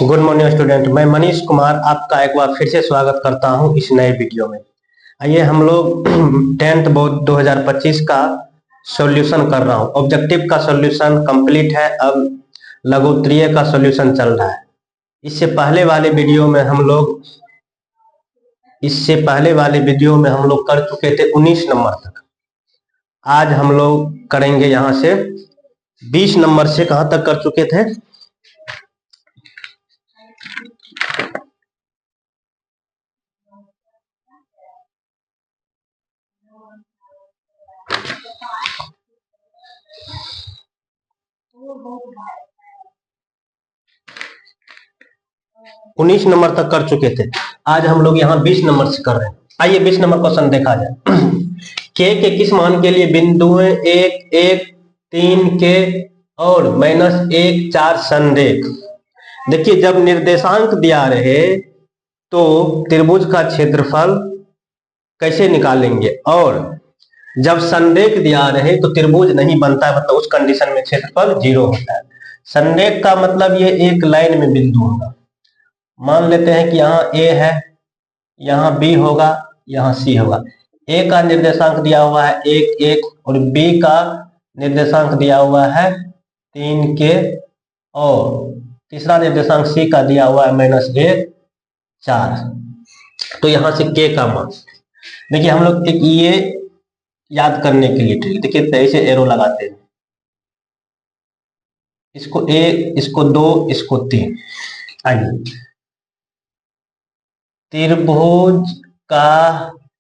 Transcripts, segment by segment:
Good morning student, मैं मनीष कुमार आपका एक बार फिर से स्वागत करता हूं इस नए वीडियो में। आइए हम लोग 10th बोर्ड 2025 का सॉल्यूशन कर रहा हूं। ऑब्जेक्टिव का सॉल्यूशन कंप्लीट है, अब लघु उत्तरीय का सॉल्यूशन चल रहा है। इससे पहले वाले वीडियो में हम लोग कर चुके थे 19 नंबर तक। आज हम लोग करेंगे यहां से 20 नंबर से। कहां तक कर चुके थे? 19 नंबर तक कर चुके थे। आज हम लोग यहाँ 20 नंबर से कर रहे हैं। आइए 20 नंबर क्वेश्चन देखा जाए। के किस मान के लिए बिंदुएं 1, 1, 3 के और -1, 4 संरेख। देखिए, जब निर्देशांक दिया रहे तो त्रिभुज का क्षेत्रफल कैसे निकालेंगे, और जब संरेख दिया रहे तो त्रिभुज नहीं बनता है, मतलब उस कंडीशन में क्षेत्रफल 0 होता है। संरेख का मतलब ये एक लाइन में बिंदु होगा। मान लेते हैं कि यहाँ ए है, यहाँ बी होगा, यहाँ सी होगा। ए का निर्देशांक दिया हुआ है 1, 1 और बी का निर्देशांक दिया हुआ है 3 के और तीसरा निर्देशांक सी का दिया हुआ है -1, 4। तो यहां से के का मान देखिए, हम लोग एक ये याद करने के लिए ट्रिक देखिए, ऐसे एरो लगाते हैं, इसको ए, इसको 2, इसको 3। आइए, त्रिभुज का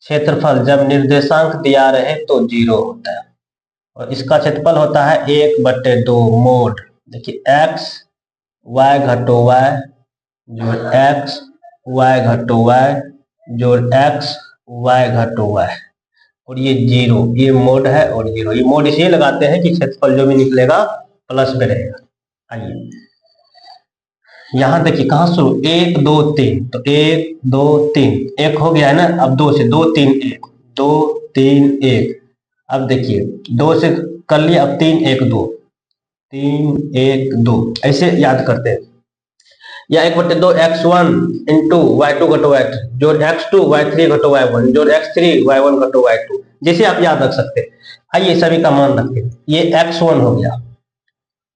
क्षेत्रफल जब निर्देशांक दिया रहे तो 0 होता है, और इसका क्षेत्रफल होता है 1/2 मोड। देखिए x y घटो y जोड़ x y घटो y जोड़ x y घटो y, और ये 0, ये मोड है और 0। ये मोड इसलिए लगाते हैं कि क्षेत्रफल जो भी निकलेगा प्लस में रहेगा। आइए यहाँ देखिए, कहाँ शुरू 1, 2, 3, तो 1, 2, 3 1 हो गया है ना। अब 2 से 2, 3, 1, 2, 3, 1। अब देखिए 2 से कर लिया, अब 3, 1, 2, 3, 1, 2, ऐसे याद करते हैं। या 1/2 x1 इंटू y2 घटो y3 जोड़ x2 y3 घटो y1 जोड़ x3 y1 घटो y2, जैसे आप याद रख सकते हैं। आइए सभी का मान रखते हैं। ये x1 हो गया,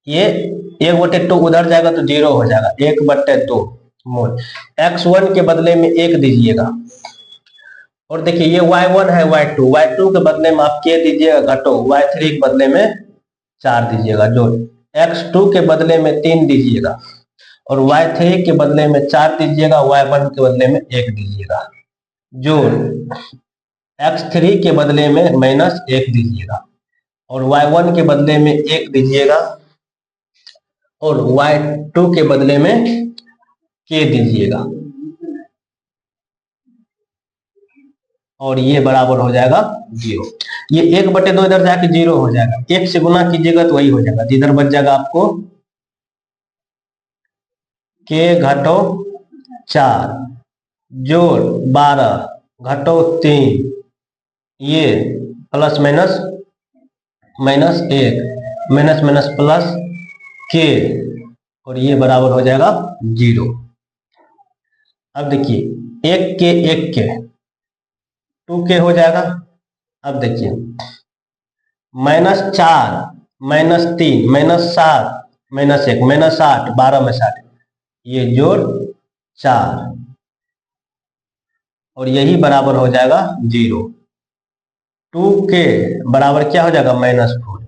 ये 1/2 उधर जाएगा तो 0 हो जाएगा, 1/2 मोल। x1 के बदले में 1 दीजिएगा, और देखिए ये y1 है, y2 के बदले में आप k दीजिएगा घटो, y3 के बदले में 4 दीजिएगा जोड़, x2 के बदले में 3 दीजिएगा और y3 के बदले में 4 दीजिएगा, y1 के बदले में 1 दीजिएगा जोड़, x3 के बदले में -1 दीजिएगा और y1 के बदले में 1 दीजिएगा और y2 के बदले में k दीजिएगा, और ये बराबर हो जाएगा 0। ये 1/2 इधर जाके 0 हो जाएगा, 1 से गुना कीजिएगा तो वही हो जाएगा। इधर बच जाएगा आपको k घटो 4 जोड़ 12 घटो 3, ये plus minus -1 minus minus plus k, और ये बराबर हो जाएगा 0। अब देखिए 1 के 2k हो जाएगा। अब देखिए -4 -3 -7 -1 -8 12 में 60, ये जोड़ 4, और यही बराबर हो जाएगा 0। 2k बराबर क्या हो जाएगा -4,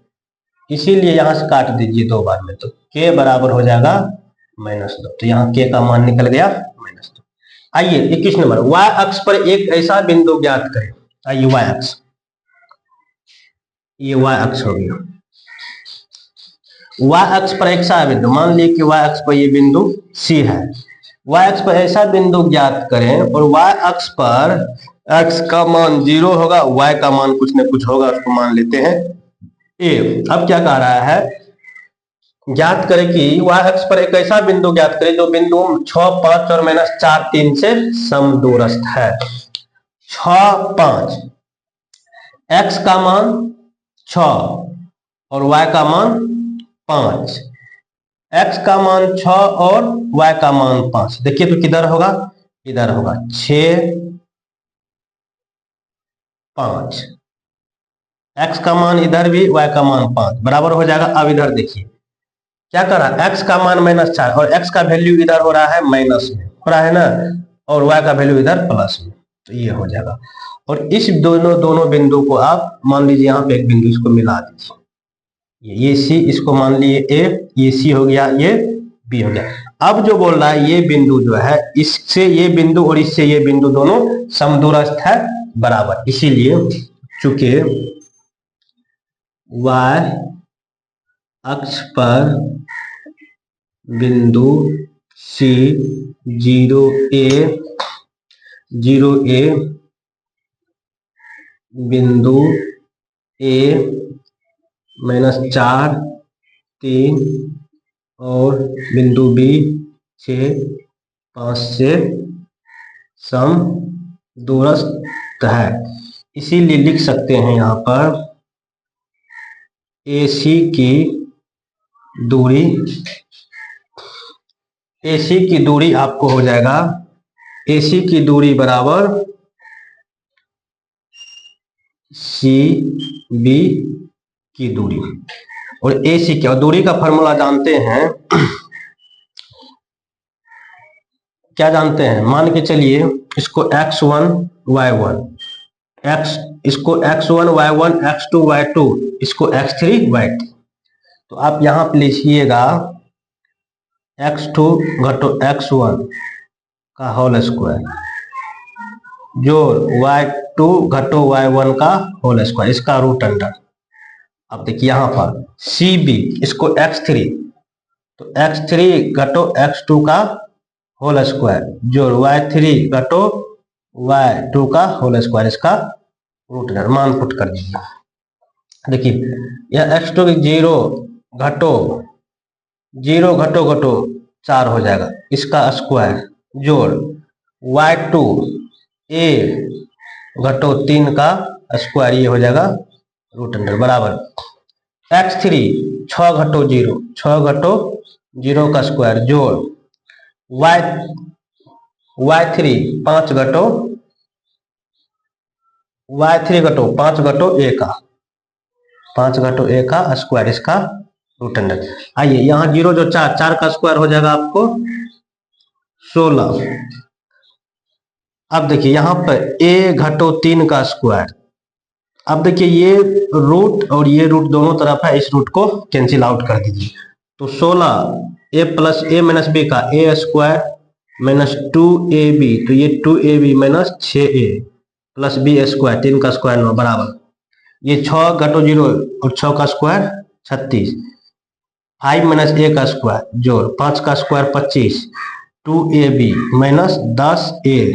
इसीलिए यहां से काट दीजिए 2 बार में, तो k बराबर हो जाएगा -2। तो यहाँ k का मान निकल गया -2। आइए 21 नंबर, y अक्ष पर एक ऐसा बिंदु ज्ञात करें। आइए y अक्ष, ये y अक्ष हो गया। y अक्ष पर एक ऐसा बिंदु, मान लीजिए कि y अक्ष पर ये बिंदु C है। y अक्ष पर ऐसा बिंदु ज्ञात करें और y अक्ष पर x का मान 0 होगा, y का मान कुछ न कुछ होगा, उसको मान लेते हैं a। अब क्या कह रहा है, ज्ञात करें कि y अक्ष पर एक ऐसा बिंदु ज्ञात करें जो बिंदु 6, 5 और -4, 3 से समदूरस्थ है। 6, 5, x का मान 6 और y का मान 5, x का मान 6 और y का मान 5। देखिए तो किधर होगा, इधर होगा 6 5, x का मान इधर भी, y का मान 5 बराबर हो जाएगा। अब इधर देखिए क्या कर रहा है, x का मान -4 और x का वैल्यू इधर हो रहा है माइनस में, हो रहा है ना, और y का वैल्यू इधर प्लस में, तो ये हो जाएगा। और इस दोनों बिंदु को आप मान लीजिए यहाँ पे एक बिंदु इसको मिला दीजिए, ये C इसको मान लिए A, ये C हो गया, ये B हो गया। अब जो बोल रहा है ये बिंदु जो है, इससे ये बिंदु और इससे ये बिंदु दोनों समदूरस्थ है, बराबर। इसीलिए चूंकि y अक्ष पर बिंदु C 0a बिंदु A -4 3 और बिंदु B 6 5 से समदूरस्थ है। इसीलिए लिख सकते हैं यहाँ पर AC की दूरी आपको हो जाएगा, AC की दूरी बराबर CB की दूरी। और AC क्या, दूरी का फॉर्मूला जानते हैं, क्या जानते हैं, मान के चलिए इसको x1 y1, इसको x1 y1 x2 y2, इसको x3 y3। तो आप यहाँ पे लिखिएगा x2 घटो x1 का होल स्क्वायर जोड़ y2 घटो y1 का होल स्क्वायर, इसका रूट अंडर। अब देखिए यहाँ पर CB, इसको x3, तो x3 घटो x2 का होल स्क्वायर जोड़ y3 घटो y2 का होल स्क्वायर, इसका रूट अंडर। मान पुट कर दीजिए। देखिए यह x2 0 घटो 4 हो जाएगा, इसका स्क्वायर जोड़ y2 a घटो 3 का स्क्वायर, ये हो जाएगा रूट अंडर, बराबर x3 6 घटो 0 का स्क्वायर जोड़ y3 5 घटो 5 घटो a का स्क्वायर, इसका रूट अंडर। आइए यहाँ 0 जो 4 का स्क्वायर हो जाएगा आपको 16। अब देखिए यहाँ पर a घटो 3 का स्क्वायर। अब देखिए ये रूट और ये रूट दोनों तरफ है, इस रूट को कैंसिल आउट कर दीजिए। तो 16 a plus a minus b का a स्क्वायर माइनस 2ab, तो ये 2ab minus 6a plus b square, 3 का स्क्वायर 9 बराबर, ये 6 घटो 0 और 6 का स्क्वायर 36, 5 माइनस a का स्क्वायर जोड़ 5 का square 25, 2ab minus 10a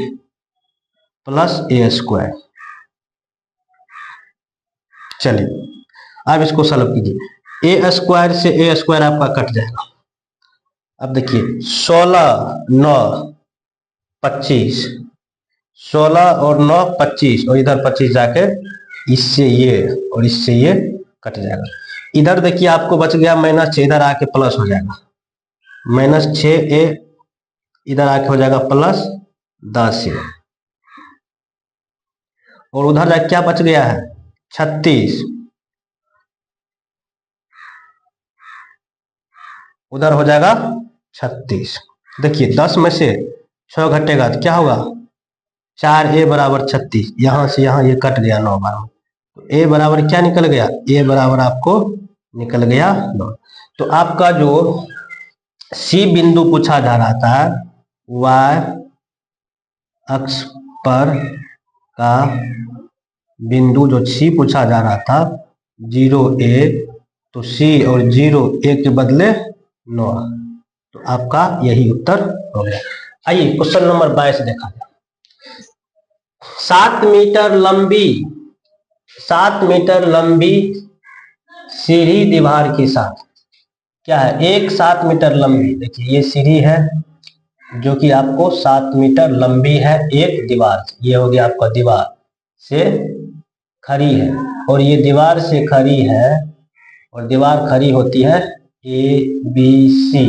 plus a square. चलिए अब इसको सॉल्व कीजिए, a स्क्वायर से a स्क्वायर आपका कट जाएगा। अब देखिए 16 9 25, 16 और 9 25, और इधर 25 जाके इससे ये और इससे ये कट जाएगा। इधर देखिए आपको बच गया -6, इधर आके प्लस हो जाएगा, -6a इधर आके हो जाएगा प्लस 10a, और उधर जाके क्या बच गया है 36, उधर हो जाएगा 36। देखिए 10 में से 6 घटेगा तो क्या होगा 4a बराबर 36, यहां से यहां ये कट गया 9 बार, तो a बराबर क्या निकल गया, a बराबर आपको निकल गया 9। तो आपका जो C बिंदु पूछा जा रहा था, y अक्ष पर का बिंदु जो C पूछा जा रहा था 0a, तो C और 0a के बदले 9, तो आपका यही उत्तर हो गया। आइए क्वेश्चन नंबर 22 देखा जाए। 7 मीटर लंबी सीढ़ी दीवार के साथ, क्या है, एक 7 मीटर लंबी, देखिए ये सीढ़ी है जो कि आपको 7 मीटर लंबी है, एक दीवार, ये हो गया आपका दीवार से खड़ी है, और ये दीवार से खड़ी है, और दीवार खड़ी होती है ए बी सी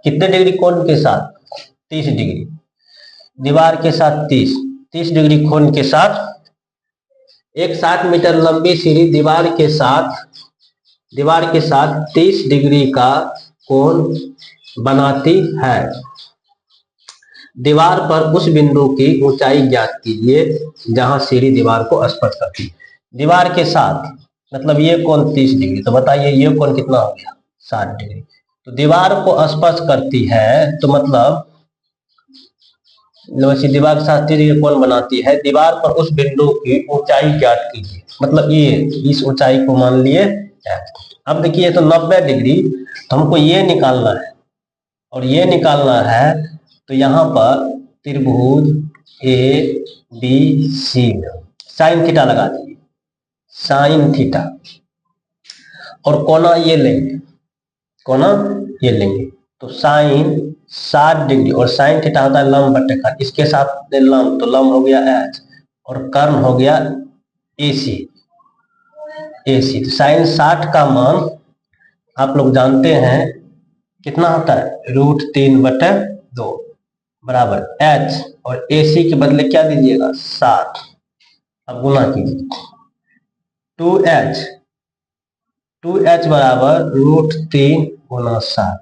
कितने डिग्री कोण के साथ? 30 डिग्री। दीवार के साथ 30 डिग्री कोण के साथ एक 60 मीटर लंबी सीढ़ी दीवार के साथ 30 डिग्री का कोण बनाती है। दीवार पर उस बिंदु की ऊंचाई ज्ञात कीजिए जहां सीढ़ी दीवार को स्पर्श करती है। दीवार के साथ मतलब ये कोण 30 डिग्री, तो बताइए ये कोण कितना हो गया? 60 डिग्री। तो दीवार को स्पर्श करती है तो मतलब दीवार के साथ 30 डिग्री कोण बनाती है। दीवार पर उस बिंदु की ऊंचाई ज्ञात कीजिए, मतलब ये इस ऊंचाई को मान लिए। अब देखिए तो 90 डिग्री, तो हमको ये निकालना है और ये निकालना है। तो यहाँ पर त्रिभुज ए बी सी में साइन थीटा लगा दीजिए, साइन थीटा, और कोना ये लेंगे, कोना ये लेंगे। तो साइन 60 डिग्री और साइन थीटा होता है लंब बटे कर्ण, इसके साथ लंब, तो लंब हो गया एच और कर्ण हो गया AC। तो साइन 60 का मान आप लोग जानते हैं कितना होता है? √3/2 बराबर H, और AC के बदले क्या दीजिएगा? 60। अब गुना कीजिए 2H बराबर √3 गुना 60,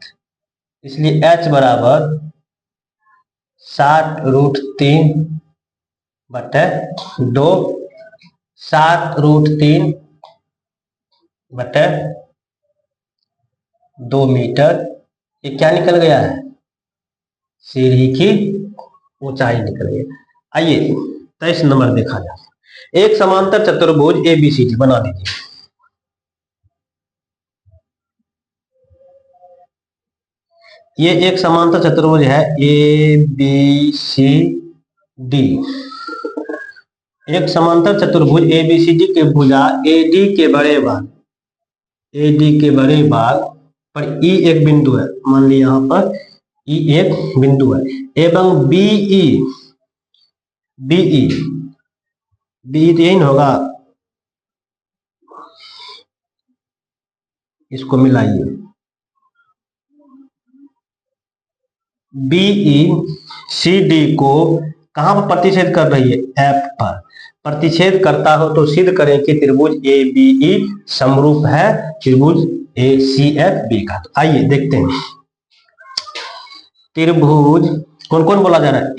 इसलिए H बराबर 60√3/2, 60√3/2 मीटर। ये क्या निकल गया है? सीढ़ी की ऊंचाई निकल गई। आइए 23 नंबर देखा जाए। एक समांतर चतुर्भुज ABCD बना दीजिए। ये एक समांतर चतुर्भुज है ABCD। एक समांतर चतुर्भुज ABCD के भुजा AD के बड़े भाग पर E एक बिंदु है, मान ली यहाँ पर E एक बिंदु है, एवं BE तो यही होगा, इसको मिलाइए। BECD को कहां पर प्रतिच्छेद कर रही है? F पर प्रतिच्छेद करता हो तो सिद्ध करें कि त्रिभुज ABE समरूप है त्रिभुज ACFB का। तो आइए देखते हैं त्रिभुज कौन कौन बोला जा रहा है?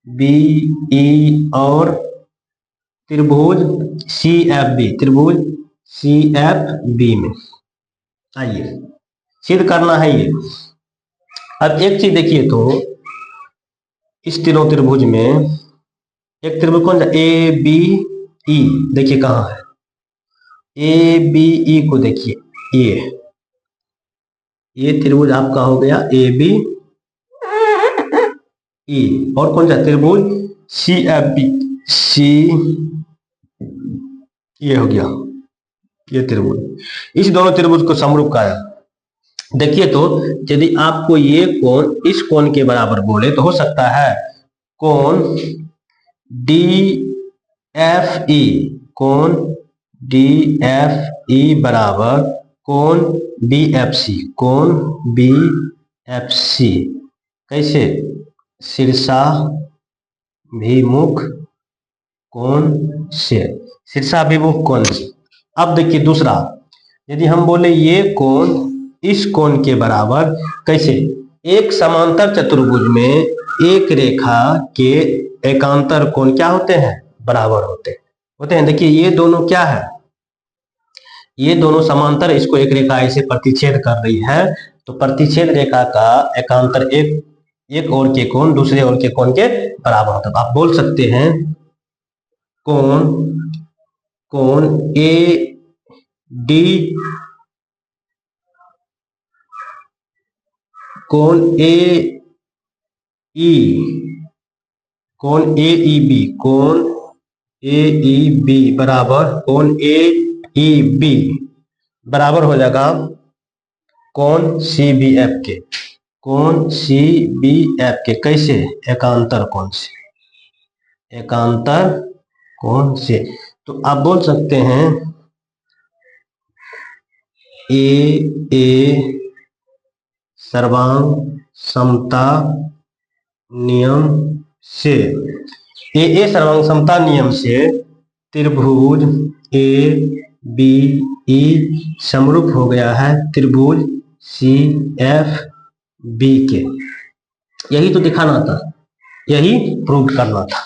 ABE और त्रिभुज CFB में। आइए सिद्ध करना है ये। अब एक चीज देखिए, तो इस तीनों त्रिभुज में एक त्रिभुज कौन सा? ABE, देखिए कहाँ है? ABE को देखिए, ये त्रिभुज आपका हो गया ABE, और कौन सा त्रिभुज? CFB, ये हो गया ये त्रिभुज। इस दोनों त्रिभुज को समरूप कहा है। देखिए तो यदि आपको ये कोण इस कोण के बराबर बोले तो हो सकता है कोण DFE बराबर कोण BFC। कैसे? शीर्षाभिमुख कोण से। अब देखिए दूसरा, यदि हम बोले ये कोण इस कोण के बराबर, कैसे? एक समांतर चतुर्भुज में एक रेखा के एकांतर कोण क्या होते हैं? बराबर होते हैं। देखिए ये दोनों क्या है? ये दोनों समांतर, इसको एक रेखा ऐसे प्रतिच्छेद कर रही है, तो प्रतिच्छेद रेखा का एकांतर एक ओर के कोण दूसरे ओर के कोण के बराबर होता है। आप बोल सकते हैं कोण AD कोण AEB बराबर कोण AEB बराबर हो जाएगा कोण CBF के। कैसे? एकांतर कोण से। तो आप बोल सकते हैं AA सर्वांग समता नियम से, ए सर्वांग समता नियम से त्रिभुज ए बी ई समरूप हो गया है त्रिभुज सी एफ बी के। यही तो दिखाना था, यही प्रूव करना था।